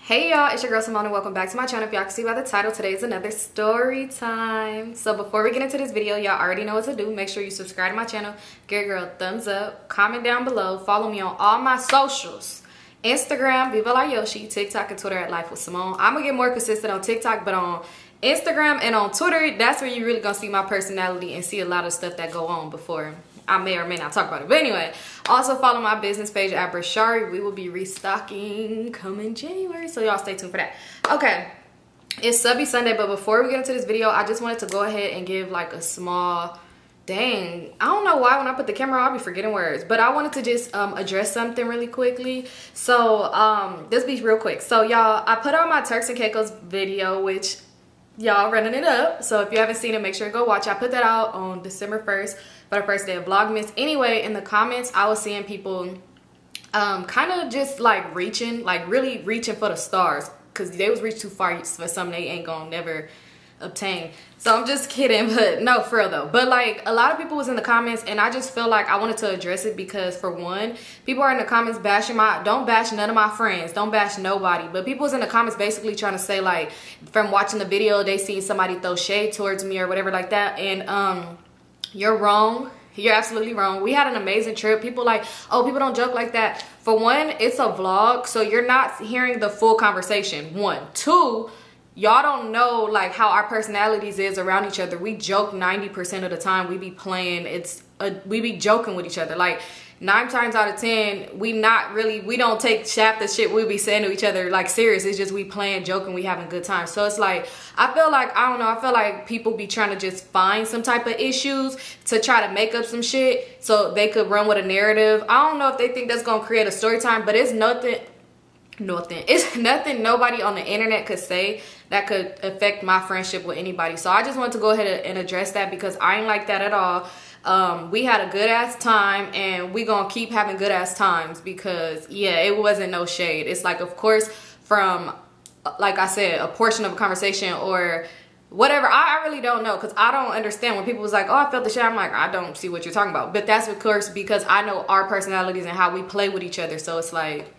Hey y'all, it's your girl Symone and welcome back to my channel. If y'all can see by the title, today is another story time. So before we get into this video, y'all already know what to do. Make sure you subscribe to my channel, give your girl a thumbs up, comment down below, follow me on all my socials. Instagram, Vivalayoshii, TikTok and Twitter at LifeWithSymone. I'm gonna get more consistent on TikTok, but on Instagram and on Twitter, that's where you really gonna see my personality and see a lot of stuff that go on before I may or may not talk about it. But anyway, also follow my business page at Brishari. We will be restocking coming January, so y'all stay tuned for that. Okay, it's Subbie Sunday, but before we get into this video, I just wanted to go ahead and give like a small, dang, I don't know why when I put the camera on, I'll be forgetting words, but I wanted to just address something really quickly. So this be real quick. So y'all, I put on my Turks and Caicos video, which y'all running it up. So if you haven't seen it, make sure to go watch. I put that out on December 1st. For the first day of Vlogmas. Anyway, in the comments, I was seeing people kind of just like reaching, like really reaching for the stars, because they was reach too far for something they ain't gonna never obtain. So I'm just kidding, but no, for real though. But like a lot of people was in the comments, and I just feel like I wanted to address it because for one, people are in the comments bashing don't bash none of my friends, don't bash nobody, but people was in the comments basically trying to say like from watching the video they seen somebody throw shade towards me or whatever like that. And you're wrong. You're absolutely wrong. We had an amazing trip. People like, oh, people don't joke like that. For one, it's a vlog, so you're not hearing the full conversation. One. Two, y'all don't know like how our personalities is around each other. We joke 90% of the time. We be playing. We be joking with each other. Like 9 times out of 10, we don't take shaft the shit we be saying to each other like serious. It's just we playing, joking, we having a good time. So it's like, I feel like, I don't know, I feel like people be trying to just find some type of issues to try to make up some shit so they could run with a narrative. I don't know if they think that's gonna create a story time, but it's nothing. It's nothing nobody on the internet could say that could affect my friendship with anybody. So I just wanted to go ahead and address that because I ain't like that at all. We had a good ass time and we gonna keep having good ass times because yeah, it wasn't no shade. It's like, of course, from like I said, a portion of a conversation or whatever. I really don't know because I don't understand when people was like, oh, I felt the shit. I'm like, I don't see what you're talking about. But that's of course because I know our personalities and how we play with each other. So it's like,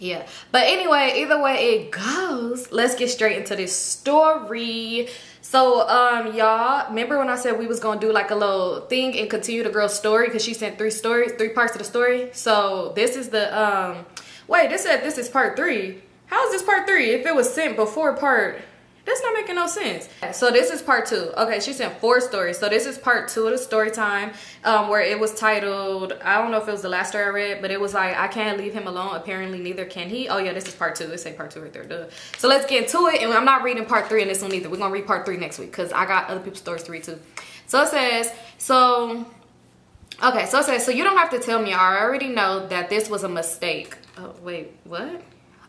yeah. But anyway, either way it goes, let's get straight into this story. So y'all remember when I said we was gonna do like a little thing and continue the girl's story because she sent 3 parts of the story. So this is the wait, this said this is part 3. How is this part 3 if it was sent before part? That's not making no sense. So this is part 2. Okay, she sent 4 stories. So this is part 2 of the story time, where it was titled, I don't know if it was the last story I read, but it was like, I can't leave him alone. Apparently neither can he. Oh yeah, this is part 2. Let's say part 2 right there. Duh. So let's get into it. And I'm not reading part 3 in this one either. We're gonna read part 3 next week because I got other people's stories to read too. So it says, so you don't have to tell me. I already know that this was a mistake. Oh wait, what?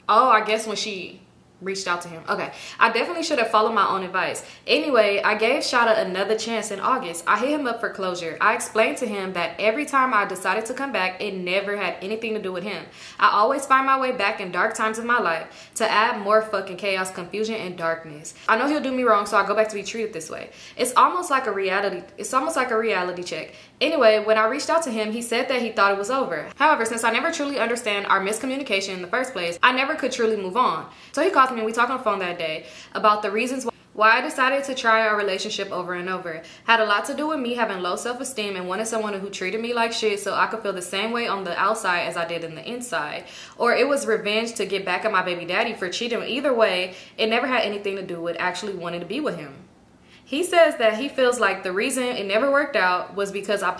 Oh, I guess when she reached out to him. Okay, I definitely should have followed my own advice. Anyway, I gave Shada another chance in August. I hit him up for closure. I explained to him that every time I decided to come back, it never had anything to do with him. I always find my way back in dark times of my life to add more fucking chaos, confusion, and darkness. I know he'll do me wrong, so I go back to be treated this way. It's almost like a reality check. Anyway, when I reached out to him, he said that he thought it was over. However, since I never truly understand our miscommunication in the first place, I never could truly move on. So he called me and we talked on the phone that day about the reasons why I decided to try our relationship over and over. Had a lot to do with me having low self-esteem and wanted someone who treated me like shit so I could feel the same way on the outside as I did in the inside. Or it was revenge to get back at my baby daddy for cheating. Either way, it never had anything to do with actually wanting to be with him. He says that he feels like the reason it never worked out was because I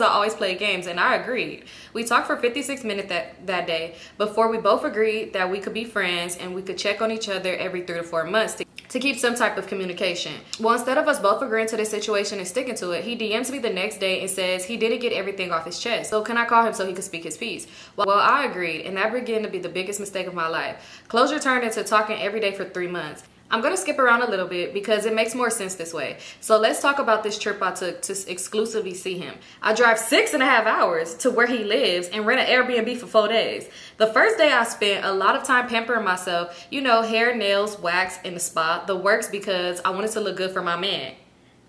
always played games, and I agreed. We talked for 56 minutes that day before we both agreed that we could be friends and we could check on each other every 3 to 4 months to keep some type of communication. Well, instead of us both agreeing to this situation and sticking to it, he DMs me the next day and says he didn't get everything off his chest. So can I call him so he could speak his piece? Well, I agreed, and that began to be the biggest mistake of my life. Closure turned into talking every day for 3 months. I'm gonna skip around a little bit because it makes more sense this way. So let's talk about this trip I took to exclusively see him. I drive 6.5 hours to where he lives and rent an Airbnb for 4 days. The first day I spent a lot of time pampering myself, you know, hair, nails, wax, and the spa, the works, because I wanted to look good for my man.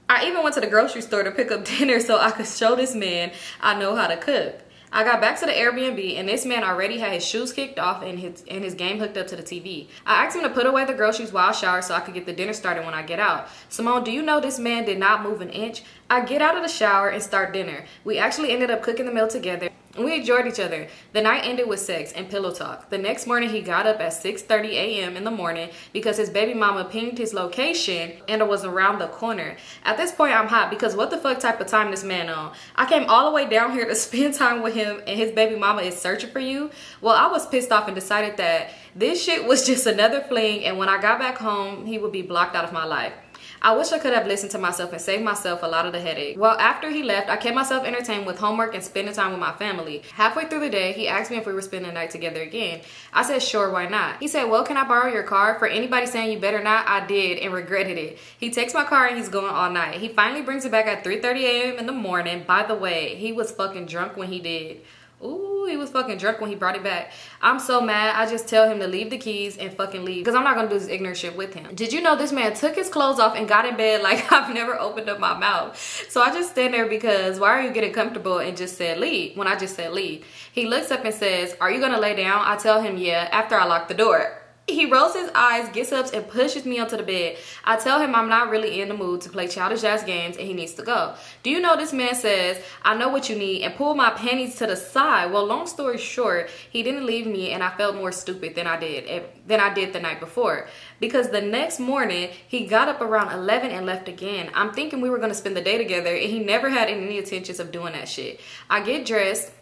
I even went to the grocery store to pick up dinner so I could show this man I know how to cook. I got back to the Airbnb and this man already had his shoes kicked off and his game hooked up to the TV. I asked him to put away the groceries while I shower so I could get the dinner started when I get out. Symone, do you know this man did not move an inch? I get out of the shower and start dinner. We actually ended up cooking the meal together. We enjoyed each other. The night ended with sex and pillow talk. The next morning, he got up at 6:30 a.m. in the morning because his baby mama pinged his location and it was around the corner. At this point, I'm hot because what the fuck type of time this man on? I came all the way down here to spend time with him and his baby mama is searching for you? Well, I was pissed off and decided that this shit was just another fling, and when I got back home, he would be blocked out of my life. I wish I could have listened to myself and saved myself a lot of the headache. Well, after he left, I kept myself entertained with homework and spending time with my family. Halfway through the day, he asked me if we were spending the night together again. I said, sure, why not? He said, well, can I borrow your car? For anybody saying you better not, I did and regretted it. He takes my car and he's going all night. He finally brings it back at 3:30 a.m. in the morning. By the way, he was fucking drunk when he did. Ooh, he was fucking drunk when he brought it back. I'm so mad. I just tell him to leave the keys and fucking leave because I'm not gonna do this ignorant shit with him. Did you know this man took his clothes off and got in bed like I've never opened up my mouth? So I just stand there because why are you getting comfortable and just said leave when I just said leave? He looks up and says, are you gonna lay down? I tell him yeah after I lock the door. He rolls his eyes, gets up, and pushes me onto the bed. I tell him I'm not really in the mood to play childish ass games and he needs to go. Do you know this man says, I know what you need, and pull my panties to the side. Well, long story short, he didn't leave me and I felt more stupid than I did the night before. Because the next morning, he got up around 11 and left again. I'm thinking we were going to spend the day together and he never had any intentions of doing that shit. I get dressed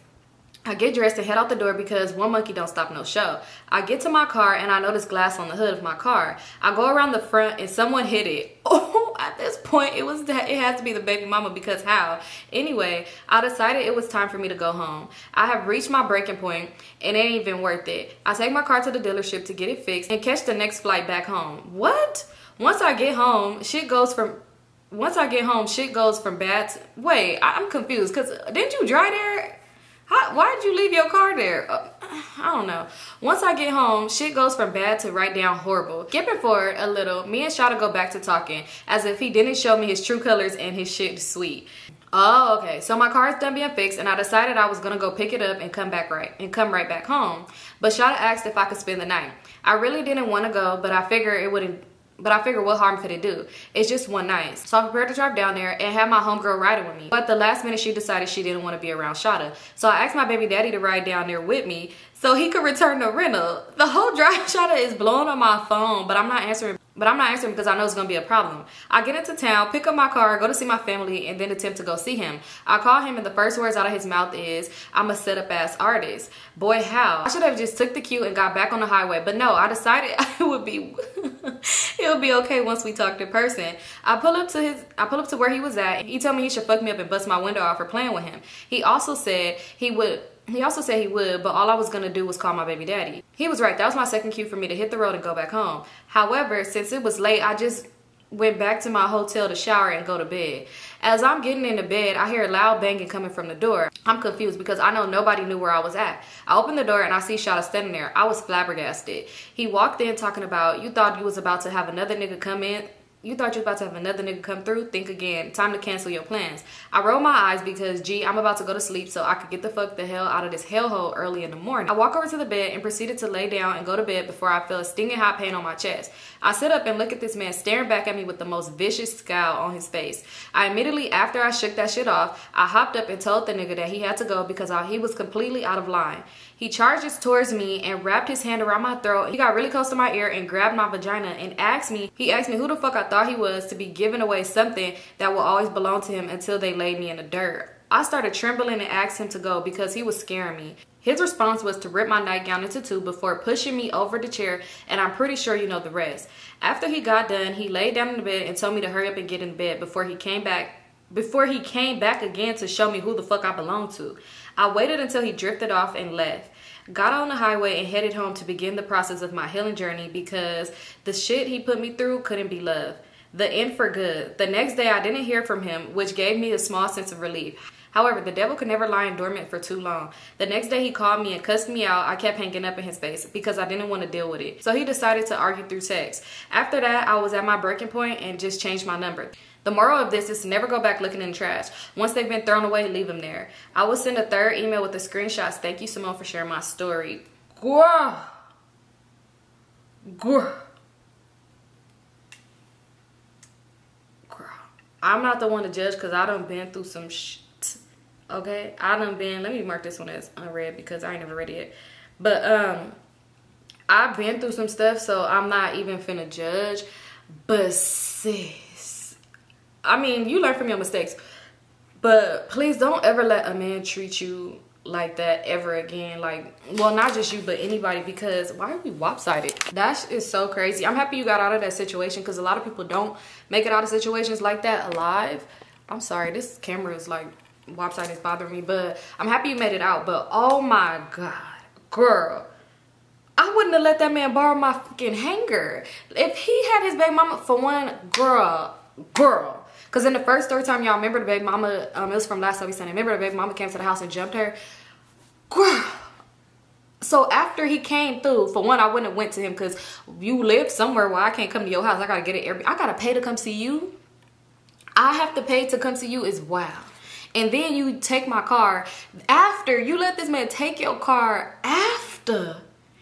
and head out the door because one monkey don't stop no show. I get to my car and I notice glass on the hood of my car. I go around the front and someone hit it. Oh, at this point it has to be the baby mama because how? Anyway, I decided it was time for me to go home. I have reached my breaking point and it ain't even worth it. I take my car to the dealership to get it fixed and catch the next flight back home. What? Once I get home, shit goes from bad to... Wait, I'm confused because didn't you drive there? Why did you leave your car there? I don't know. Once I get home, shit goes from bad to right down horrible. Skipping forward a little, me and Shada go back to talking as if he didn't show me his true colors and his shit is sweet. Oh, okay. So my car is done being fixed and I decided I was gonna go pick it up and come right back home. But Shada asked if I could spend the night. I really didn't want to go, but I figured what harm could it do? It's just one night. So I prepared to drive down there and have my homegirl riding with me. But the last minute she decided she didn't want to be around Shada. So I asked my baby daddy to ride down there with me so he could return the rental. The whole drive Shada is blowing on my phone, but I'm not answering because I know it's gonna be a problem. I get into town, pick up my car, go to see my family, and then attempt to go see him. I call him and the first words out of his mouth is, I'm a set up ass artist. Boy, how? I should have just took the cue and got back on the highway, but no, I decided it would be okay once we talked in person. I pull up to where he was at. He told me he should fuck me up and bust my window off for playing with him. He also said he would, but all I was gonna do was call my baby daddy. He was right. That was my second cue for me to hit the road and go back home. However, since it was late, I just went back to my hotel to shower and go to bed. As I'm getting into bed, I hear a loud banging coming from the door. I'm confused because I know nobody knew where I was at. I open the door and I see Shada standing there. I was flabbergasted. He walked in talking about, you thought you was about to have another nigga come in? You thought you was about to have another nigga come through? Think again. Time to cancel your plans. I roll my eyes because, gee, I'm about to go to sleep so I could get the hell out of this hellhole early in the morning. I walk over to the bed and proceeded to lay down and go to bed before I feel a stinging hot pain on my chest. I sit up and look at this man staring back at me with the most vicious scowl on his face. I immediately, after I shook that shit off, I hopped up and told the nigga that he had to go because he was completely out of line. He charges towards me and wrapped his hand around my throat. He got really close to my ear and grabbed my vagina and asked me who the fuck I thought he was to be giving away something that will always belong to him until they laid me in the dirt. I started trembling and asked him to go because he was scaring me. His response was to rip my nightgown into two before pushing me over the chair, and I'm pretty sure you know the rest. After he got done, he laid down in the bed and told me to hurry up and get in bed before he came back again to show me who the fuck I belonged to. I waited until he drifted off and left. Got on the highway and headed home to begin the process of my healing journey because the shit he put me through couldn't be love. The end for good. The next day I didn't hear from him, which gave me a small sense of relief. However, the devil could never lie dormant for too long. The next day he called me and cussed me out. I kept hanging up in his face because I didn't want to deal with it. So he decided to argue through text. After that, I was at my breaking point and just changed my number. The moral of this is to never go back looking in the trash. Once they've been thrown away, leave them there. I will send a third email with the screenshots. Thank you, Symone, for sharing my story. Girl. Girl. Girl. I'm not the one to judge because I done been through some shit. Okay? I done been, let me mark this one as unread because I ain't never read it yet. But I've been through some stuff, so I'm not even finna judge. But sis, I mean, you learn from your mistakes. But please don't ever let a man treat you like that ever again. Like, well, not just you, but anybody, because why are we lopsided? That is so crazy. I'm happy you got out of that situation because a lot of people don't make it out of situations like that alive. I'm sorry, this camera is like lopsided, is bothering me, but I'm happy you made it out. But oh my God, girl, I wouldn't have let that man borrow my fucking hanger. If he had his baby mama, for one, girl. Because in the first story time, y'all remember the baby mama, it was from last Sunday. Remember the baby mama came to the house and jumped her? Girl. So after he came through, for one, I wouldn't have went to him because you live somewhere where I can't come to your house. I got to get it. I got to pay to come see you. I have to pay to come see you is wild. And then you take my car after you let this man take your car after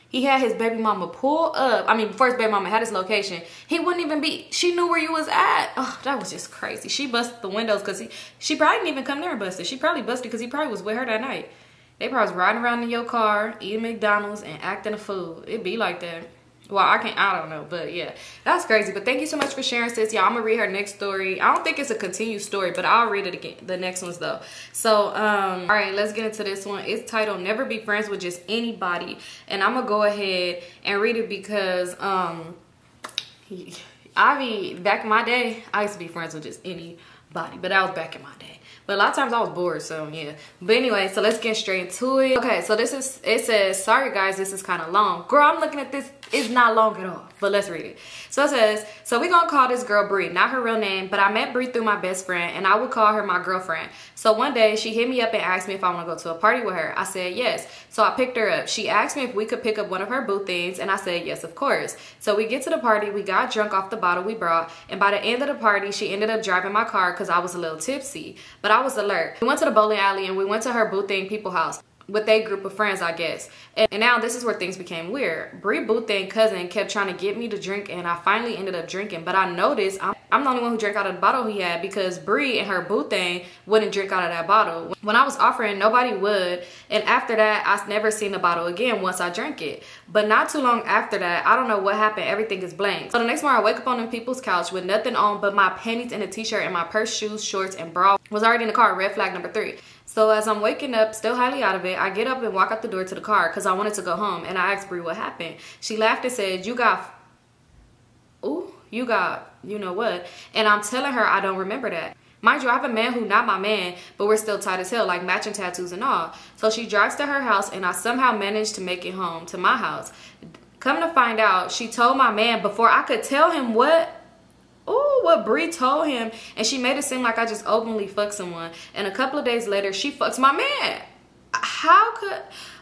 he had his baby mama pull up. I mean, before his baby mama had his location, he wouldn't even be, she knew where you was at. Oh, that was just crazy. She busted the windows because she probably didn't even come there and busted. She probably busted because he probably was with her that night. They probably was riding around in your car, eating McDonald's and acting a fool. It'd be like that. Well, I don't know, but yeah, that's crazy. But thank you so much for sharing, sis. Y'all, I'm gonna read her next story. I don't think it's a continued story, but I'll read it again, the next ones though. So, all right, let's get into this one. It's titled Never Be Friends with Just Anybody. And I'm gonna go ahead and read it because back in my day, I used to be friends with just anybody, but that was back in my day. But a lot of times I was bored, so yeah. But anyway, so let's get straight into it. Okay, so it says, sorry guys, this is kind of long. Girl, I'm looking at this, it's not long at all, but let's read it. So it says, so we're gonna call this girl Bree, not her real name, but I met Bree through my best friend and I would call her my girlfriend. So one day she hit me up and asked me if I wanna go to a party with her. I said yes. So I picked her up. She asked me if we could pick up one of her boo things and I said yes, of course. So we get to the party, we got drunk off the bottle we brought, and by the end of the party, she ended up driving my car because I was a little tipsy, but I was alert. We went to the bowling alley and we went to her boo thing people house with a group of friends, I guess. And now this is where things became weird. Bree boo thing cousin kept trying to get me to drink and I finally ended up drinking, but I noticed I'm the only one who drank out of the bottle he had because Bree and her boo thing wouldn't drink out of that bottle. When I was offering, nobody would, and after that I never seen the bottle again once I drank it. But not too long after that, I don't know what happened, everything is blank. So the next morning I wake up on them people's couch with nothing on but my panties and a t-shirt and my purse, shoes, shorts, and bra was already in the car. Red flag number 3. So as I'm waking up, still highly out of it, I get up and walk out the door to the car because I wanted to go home. And I asked Bree what happened. She laughed and said, you got you know what? And I'm telling her I don't remember that. Mind you, I have a man who not my man, but we're still tight as hell, like matching tattoos and all. So she drives to her house and I somehow managed to make it home to my house. Come to find out, she told my man before I could tell him what Bree told him, and she made it seem like I just openly fucked someone. And a couple of days later, she fucks my man. How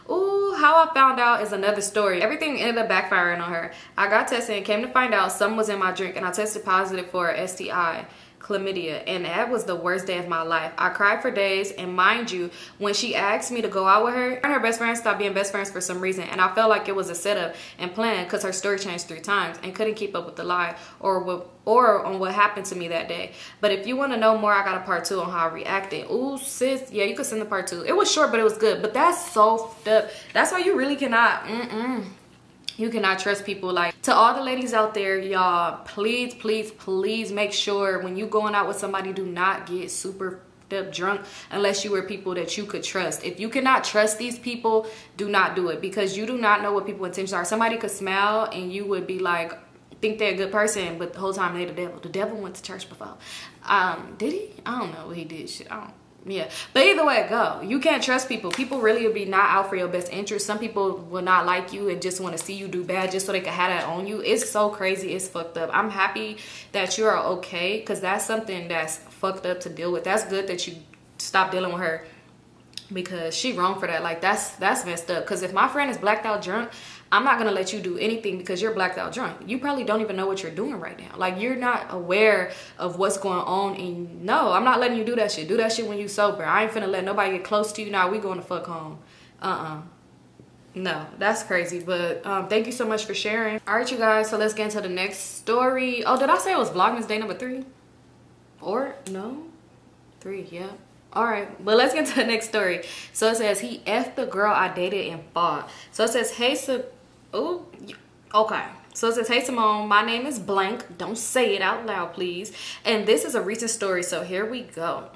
I found out is another story. Everything ended up backfiring on her. I got tested and came to find out something was in my drink, and I tested positive for a STI. Chlamydia, and that was the worst day of my life. I cried for days, and mind you, when she asked me to go out with her and her best friend stopped being best friends for some reason, and I felt like it was a setup and plan because her story changed 3 times and couldn't keep up with the lie or on what happened to me that day. But if you want to know more, I got a part 2 on how I reacted. Ooh, sis, yeah, you could send the part 2. It was short, but it was good. But that's so fucked up. That's why you really cannot you cannot trust people. Like, to all the ladies out there, y'all, please make sure when you going out with somebody, do not get super up drunk unless you were people that you could trust. If you cannot trust these people, do not do it, because you do not know what people's intentions are. Somebody could smile and you would be like, think they're a good person, but the whole time they're the devil. The devil went to church before. Did he? I don't know what he did. Shit, I don't. Yeah, but either way it go, you can't trust people. People really will be not out for your best interest. Some people will not like you and just want to see you do bad just so they can have that on you. It's so crazy. It's fucked up. I'm happy that you are okay, because that's something that's fucked up to deal with. That's good that you stop dealing with her, because she wrong for that. Like, that's messed up. Because if my friend is blacked out drunk, I'm not gonna let you do anything because you're blacked out drunk. You probably don't even know what you're doing right now. Like, you're not aware of what's going on. And no, I'm not letting you do that shit. Do that shit when you sober. I ain't finna let nobody get close to you. Now we going to fuck home. No, that's crazy. But thank you so much for sharing. All right, you guys, so let's get into the next story. Oh, did I say it was Vlogmas day number 3? Or no? 3, yeah. All right, but let's get to the next story. So it says, he effed the girl I dated and fought. So it says, hey, oh, okay. So it says, hey, Symone, my name is blank. Don't say it out loud, please. And this is a recent story, so here we go.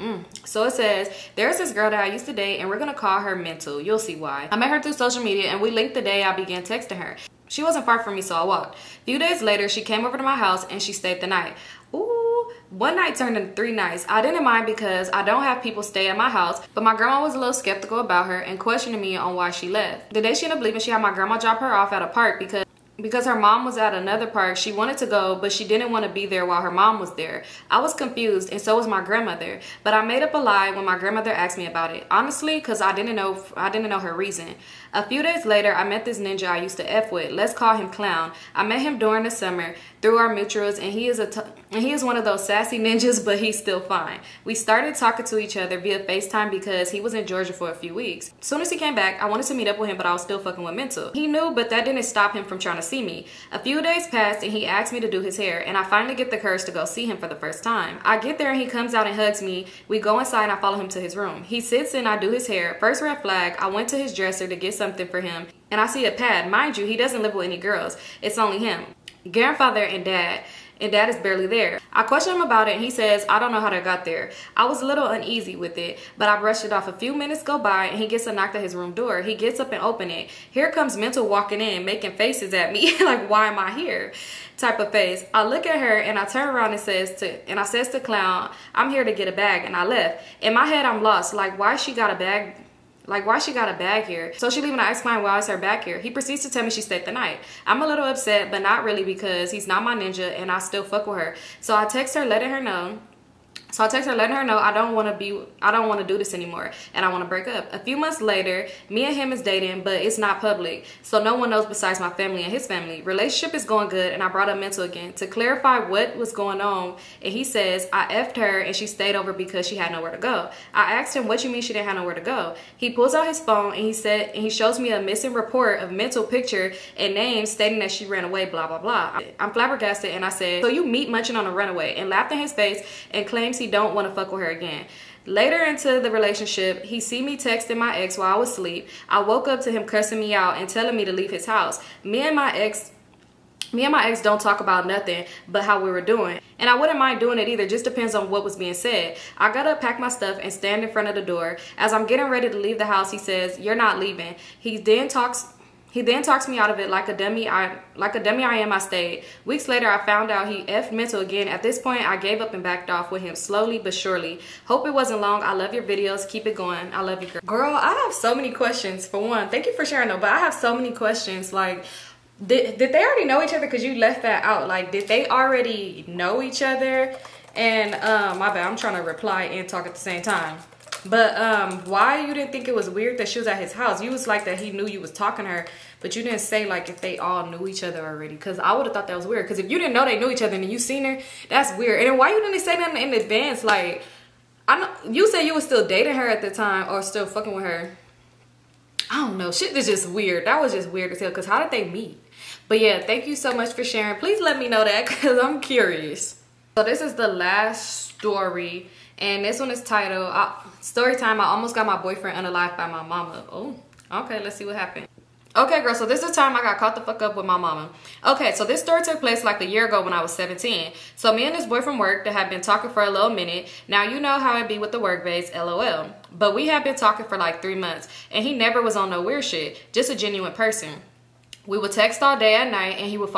So it says, there's this girl that I used to date, and we're going to call her Mental. You'll see why. I met her through social media, and we linked the day I began texting her. She wasn't far from me, so I walked. A few days later, she came over to my house, and she stayed the night. Ooh, one night turned into 3 nights. I didn't mind because I don't have people stay at my house, but my grandma was a little skeptical about her and questioning me on why she left. The day she ended up leaving, she had my grandma drop her off at a park because her mom was at another park. She wanted to go, but she didn't want to be there while her mom was there. I was confused, and so was my grandmother. But I made up a lie when my grandmother asked me about it. Honestly, because I didn't know her reason. A few days later, I met this ninja I used to F with. Let's call him Clown. I met him during the summer through our mutuals, and he is one of those sassy ninjas, but he's still fine. We started talking to each other via FaceTime because he was in Georgia for a few weeks. As soon as he came back, I wanted to meet up with him, but I was still fucking with Mental. He knew, but that didn't stop him from trying to see me. A few days passed, and he asked me to do his hair, and I finally get the courage to go see him for the first time. I get there, and he comes out and hugs me. We go inside, and I follow him to his room. He sits and I do his hair. First red flag, I went to his dresser to get something for him, and I see a pad. Mind you, he doesn't live with any girls. It's only him, grandfather, and dad is barely there. I question him about it, and he says, I don't know how that got there. I was a little uneasy with it, but I brushed it off. A few minutes go by, and he gets a knock at his room door. He gets up and opens it. Here comes Mental walking in, making faces at me, like, why am I here? Type of face. I look at her, and I turn around and says to Clown, I'm here to get a bag, and I left. In my head, I'm lost. Like, why she got a bag? Like, why she got a bag here? So she leaving, I ask Clown, why is her bag here? He proceeds to tell me she stayed the night. I'm a little upset, but not really, because he's not my ninja and I still fuck with her. So I text her letting her know I don't want to do this anymore, and I want to break up. A few months later, me and him is dating, but it's not public, so no one knows besides my family and his family. Relationship is going good, and I brought up Mental again to clarify what was going on, and he says I effed her and she stayed over because she had nowhere to go. I asked him, what you mean she didn't have nowhere to go? He pulls out his phone and he shows me a missing report of Mental picture and names stating that she ran away, blah blah blah. I'm flabbergasted, and I said, so you meet munching on a runaway, and laughed in his face and claims he don't want to fuck with her again. Later into the relationship, he see me texting my ex while I was asleep. I woke up to him cursing me out and telling me to leave his house. Me and my ex don't talk about nothing but how we were doing. And I wouldn't mind doing it either, just depends on what was being said. I gotta pack my stuff and stand in front of the door. As I'm getting ready to leave the house, he says, you're not leaving. He then talks me out of it like a dummy I am. I stayed. Weeks later, I found out he effed Mental again. At this point, I gave up and backed off with him slowly but surely. Hope it wasn't long. I love your videos. Keep it going. I love you, girl. Girl, I have so many questions. For one, thank you for sharing though, but I have so many questions. Like, did they already know each other? Because you left that out. Like, did they already know each other? And my bad, I'm trying to reply and talk at the same time. But why you didn't think it was weird that she was at his house? You was like that he knew you was talking to her, but you didn't say like if they all knew each other already. Because I would have thought that was weird. Because if you didn't know they knew each other and you seen her, that's weird. And then why you didn't say nothing in advance? Like, I know you said you was still dating her at the time or still fucking with her. I don't know. Shit is just weird. That was just weird as hell. Because how did they meet? But yeah, thank you so much for sharing. Please let me know that because I'm curious. So this is the last story. And this one is titled, Story Time, I almost got my boyfriend unalived by my mama. Oh, okay, let's see what happened. Okay, girl, so this is the time I got caught the fuck up with my mama. Okay, so this story took place like a year ago when I was 17. So me and this boy from work that had been talking for a little minute. Now, you know how it be with the work base, LOL. But we had been talking for like 3 months. And he never was on no weird shit. Just a genuine person. We would text all day at night, and we would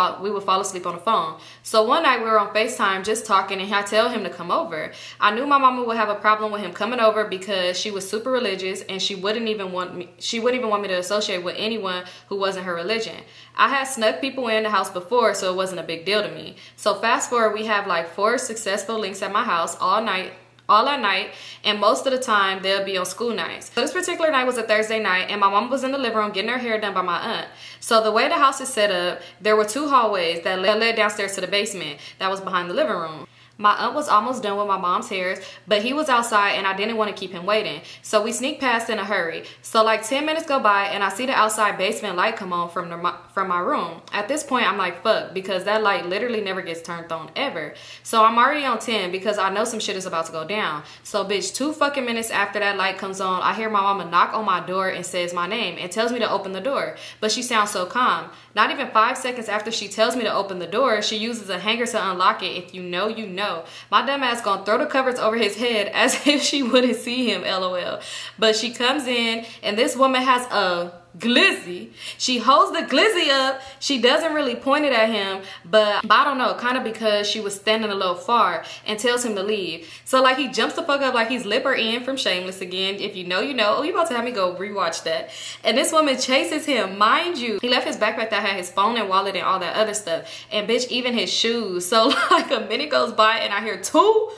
fall asleep on the phone. So one night we were on FaceTime just talking, and I tell him to come over. I knew my mama would have a problem with him coming over because she was super religious, and she wouldn't even want me to associate with anyone who wasn't her religion. I had snuck people in the house before, so it wasn't a big deal to me. So fast forward, we have like 4 successful links at my house all night all at night, and most of the time they'll be on school nights. So this particular night was a Thursday night, and my mom was in the living room getting her hair done by my aunt. So the way the house is set up, there were 2 hallways that led downstairs to the basement that was behind the living room. My aunt was almost done with my mom's hairs, but he was outside and I didn't want to keep him waiting. So we sneak past in a hurry. So like 10 minutes go by and I see the outside basement light come on from my room. At this point, I'm like, fuck, because that light literally never gets turned on ever. So I'm already on 10 because I know some shit is about to go down. So bitch, 2 fucking minutes after that light comes on, I hear my mama knock on my door and says my name and tells me to open the door. But she sounds so calm. Not even 5 seconds after she tells me to open the door, she uses a hanger to unlock it. If you know, you know. My dumb ass gonna throw the covers over his head as if she wouldn't see him, LOL. But she comes in and this woman has a glizzy. She holds the glizzy up. She doesn't really point it at him, but I don't know, kind of because she was standing a little far, and tells him to leave. So like he jumps the fuck up like he's Lip or Ian from Shameless again. If you know, you know. Oh, you about to have me go rewatch that. And this woman chases him. Mind you, he left his backpack that had his phone and wallet and all that other stuff. And bitch, even his shoes. So like a minute goes by and I hear 2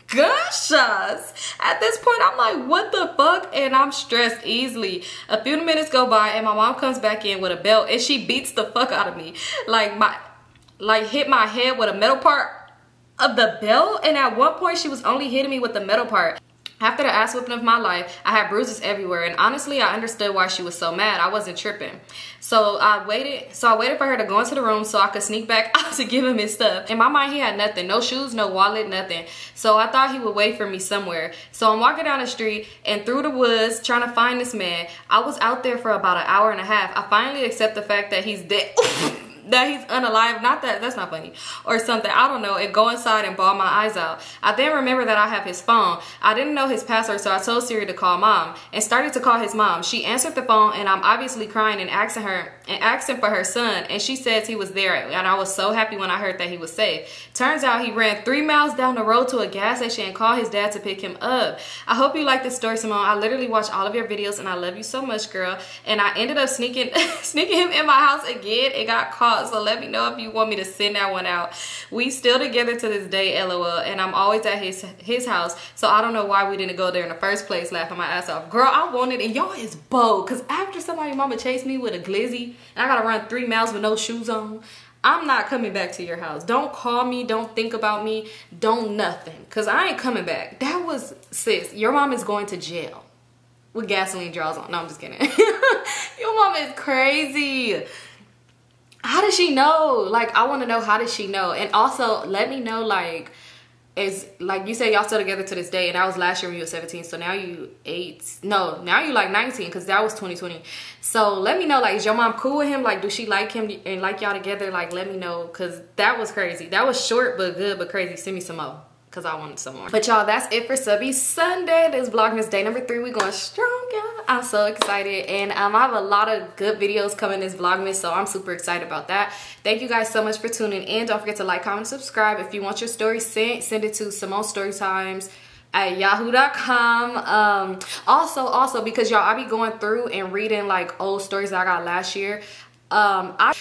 gunshots. At this point, I'm like, what the fuck? And I'm stressed easily. A few minutes go by and my mom comes back in with a belt and she beats the fuck out of me. Like hit my head with a metal part of the belt. And at one point, she was only hitting me with the metal part. After the ass whipping of my life, I had bruises everywhere, and honestly, I understood why she was so mad. I wasn't tripping. So I waited for her to go into the room so I could sneak back out to give him his stuff. In my mind, he had nothing. No shoes, no wallet, nothing. So I thought he would wait for me somewhere. So I'm walking down the street and through the woods trying to find this man. I was out there for about an hour and a half. I finally accept the fact that he's dead. That he's unalive, not that, that's not funny, or something, I don't know, and go inside and bawl my eyes out. I then remember that I have his phone. I didn't know his password, so I told Siri to call mom and started to call his mom. She answered the phone and I'm obviously crying and asking for her son, and she says he was there, and I was so happy when I heard that he was safe. Turns out he ran 3 miles down the road to a gas station and called his dad to pick him up. I hope you like this story, Symone. I literally watch all of your videos and I love you so much, girl. And I ended up sneaking him in my house again and got caught. So let me know if you want me to send that one out. We still together to this day, LOL, and I'm always at his house, so I don't know why we didn't go there in the first place, laughing my ass off. Girl, I wanted it, and y'all is bold, because after somebody's mama chased me with a glizzy, and I gotta run 3 miles with no shoes on, I'm not coming back to your house. Don't call me, don't think about me, don't nothing, because I ain't coming back. That was, sis, your mom is going to jail with gasoline draws on. No, I'm just kidding. Your mom is crazy. How does she know? Like, I want to know, how does she know? And also, let me know, like, is, like, you say y'all still together to this day, and that was last year when you were 17, so now you 8, no, now you like 19, because that was 2020. So let me know, like, is your mom cool with him? Like, do she like him and like y'all together? Like, let me know, because that was crazy. That was short but good but crazy. Send me some more, because I wanted some more. But y'all, that's it for Subbie Sunday. This Vlogmas day number 3. We going strong, y'all. I'm so excited, and I have a lot of good videos coming this Vlogmas, so I'm super excited about that. Thank you guys so much for tuning in. Don't forget to like, comment, subscribe. If you want your story sent, send it to Symonestorytimes at yahoo.com. Also, because y'all, I be going through and reading like old stories that I got last year.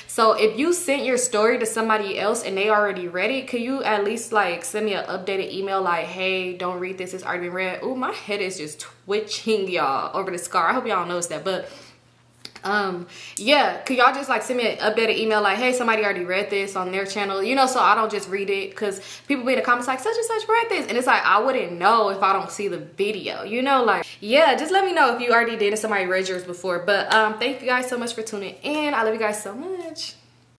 So if you sent your story to somebody else and they already read it, could you at least like send me an updated email like, hey, don't read this, it's already been read? Oh, my head is just twitching, y'all, over the scar. I hope y'all noticed that. But yeah, could y'all just like send me an updated email like, hey, somebody already read this on their channel, you know, so I don't just read it, because people be in the comments like, such and such read this, and it's like, I wouldn't know if I don't see the video, you know. Like, yeah, just let me know if you already did and somebody read yours before. But thank you guys so much for tuning in. I love you guys so much.